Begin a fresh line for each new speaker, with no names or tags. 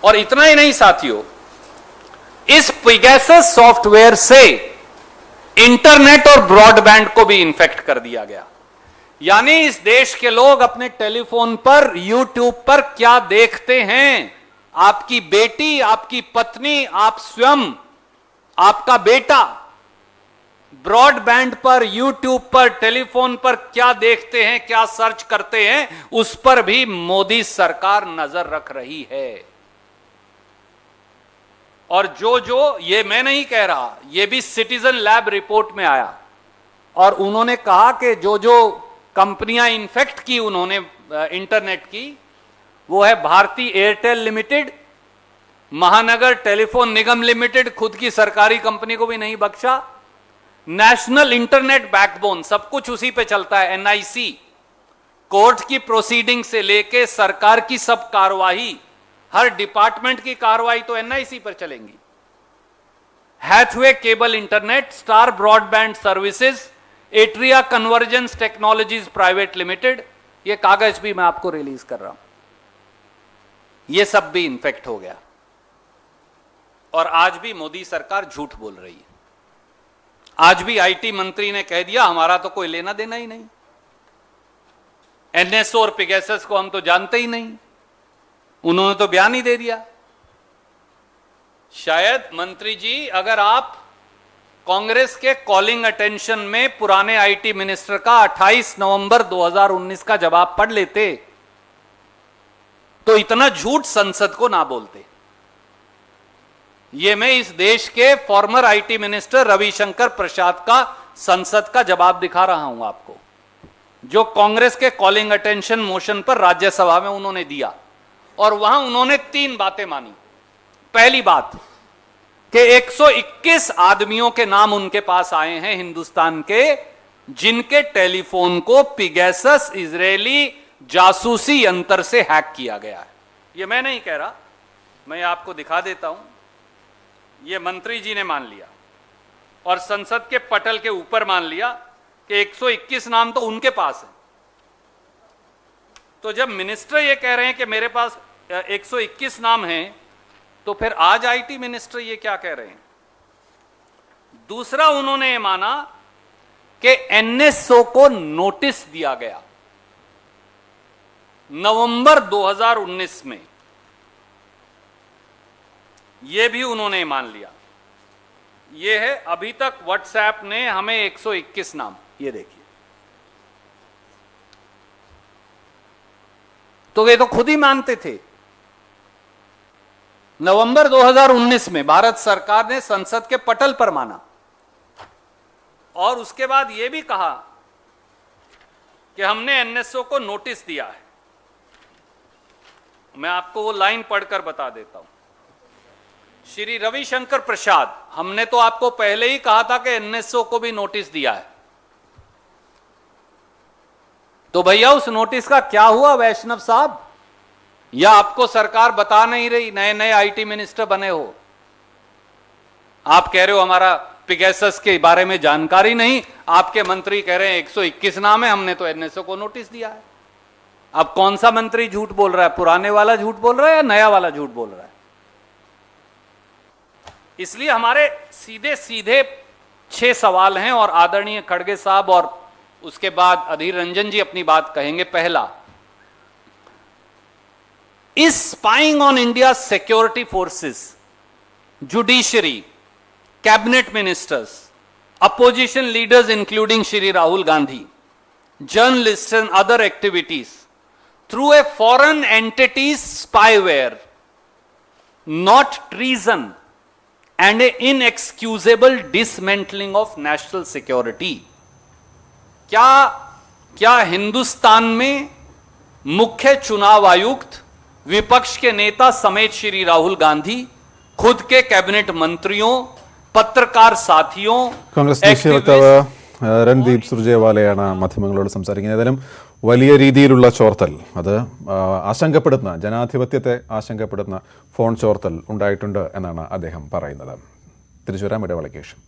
और इतना ही नहीं साथियों, इस पिगैसस सॉफ्टवेयर से इंटरनेट और ब्रॉडबैंड को भी इन्फेक्ट कर दिया गया। यानी इस देश के लोग अपने टेलीफोन पर, यूट्यूब पर क्या देखते हैं, आपकी बेटी, आपकी पत्नी, आप स्वयं, आपका बेटा ब्रॉडबैंड पर, यूट्यूब पर, टेलीफोन पर क्या देखते हैं, क्या सर्च करते हैं, उस पर भी मोदी सरकार नजर रख रही है। और जो ये मैं नहीं कह रहा, ये भी सिटीजन लैब रिपोर्ट में आया और उन्होंने कहा कि जो कंपनियां इन्फेक्ट की उन्होंने इंटरनेट की, वो है भारती एयरटेल लिमिटेड, महानगर टेलीफोन निगम लिमिटेड, खुद की सरकारी कंपनी को भी नहीं बख्शा, नेशनल इंटरनेट बैकबोन, सब कुछ उसी पे चलता है, एनआईसी, कोर्ट की प्रोसीडिंग से लेके सरकार की सब कार्रवाई, हर डिपार्टमेंट की कार्रवाई तो एनआईसी पर चलेंगी। Hathway cable internet, star broadband services, Atria convergence technologies private limited, ये कागज भी मैं आपको रिलीज कर रहा हूं, ये सब भी इन्फेक्ट हो गया। और आज भी मोदी सरकार झूठ बोल रही है। आज भी आईटी मंत्री ने कह दिया हमारा तो कोई लेना देना ही नहीं, एनएसओ और पिगैसस को हम तो जानते ही नहीं, उन्होंने तो बयान ही दे दिया। शायद मंत्री जी, अगर आप कांग्रेस के कॉलिंग अटेंशन में पुराने आईटी मिनिस्टर का 28 नवंबर 2019 का जवाब पढ़ लेते तो इतना झूठ संसद को ना बोलते। ये मैं इस देश के फॉर्मर आईटी मिनिस्टर रविशंकर प्रसाद का संसद का जवाब दिखा रहा हूं आपको, जो कांग्रेस के कॉलिंग अटेंशन मोशन पर राज्यसभा में उन्होंने दिया। और वहां उन्होंने 3 बातें मानी। पहली बात कि 121 आदमियों के नाम उनके पास आए हैं हिंदुस्तान के, जिनके टेलीफोन को पिगैसस इजरायली जासूसी यंत्र से हैक किया गया है। यह मैं नहीं कह रहा, मैं आपको दिखा देता हूं। यह मंत्री जी ने मान लिया और संसद के पटल के ऊपर मान लिया कि 121 नाम तो उनके पास है। तो जब मिनिस्टर ये कह रहे हैं कि मेरे पास 121 नाम हैं, तो फिर आज आईटी मिनिस्टर ये क्या कह रहे हैं? दूसरा, उन्होंने ये माना कि एनएसओ को नोटिस दिया गया नवंबर 2019 में, यह भी उन्होंने मान लिया। यह है अभी तक व्हाट्सएप ने हमें 121 नाम, ये देखिए, तो ये तो खुद ही मानते थे। नवंबर 2019 में भारत सरकार ने संसद के पटल पर माना और उसके बाद यह भी कहा कि हमने एनएसओ को नोटिस दिया है। मैं आपको वो लाइन पढ़कर बता देता हूं। श्री रविशंकर प्रसाद, हमने तो आपको पहले ही कहा था कि एनएसओ को भी नोटिस दिया है, तो भैया उस नोटिस का क्या हुआ वैष्णव साहब? या आपको सरकार बता नहीं रही? नए नए आईटी मिनिस्टर बने हो, आप कह रहे हो हमारा पिगैसस के बारे में जानकारी नहीं, आपके मंत्री कह रहे हैं 121 नाम है, हमने तो एनएसओ को नोटिस दिया है। अब कौन सा मंत्री झूठ बोल रहा है? पुराने वाला झूठ बोल रहा है या नया वाला झूठ बोल रहा है? इसलिए हमारे सीधे सीधे 6 सवाल हैं और आदरणीय खड़गे साहब और उसके बाद अधीर रंजन जी अपनी बात कहेंगे। पहला, is spying on India security forces, judiciary, cabinet ministers, opposition leaders including Shri Rahul Gandhi, journalists and other activities through a foreign entities spyware, not treason and A inexcusable dismantling of national security. क्या हिंदुस्तान में मुख्य चुनाव आयुक्त, विपक्ष के नेता समेत श्री राहुल गांधी, खुद के कैबिनेट मंत्रियों, पत्रकार साथियों,
कांग्रेस ദേശീയ വക്താവ് രൺദീപ് സുർജേവാലയാണ് മാധ്യമങ്ങളോട് സംസാരിക്കുന്നത്. ഏതായാലും വലിയ രീതിയിലുള്ള ചോർത്തൽ, അത് ആശങ്കപ്പെടുന്ന, ജനാധിപത്യത്തെ ആശങ്കപ്പെടുന്ന ഫോൺ ചോർത്തൽ ഉണ്ടായിട്ടുണ്ട് എന്നാണ് അദ്ദേഹം പറയുന്നത്. തിരിച്ചു വരാം ഇടവേളയ്ക്ക് ശേഷം.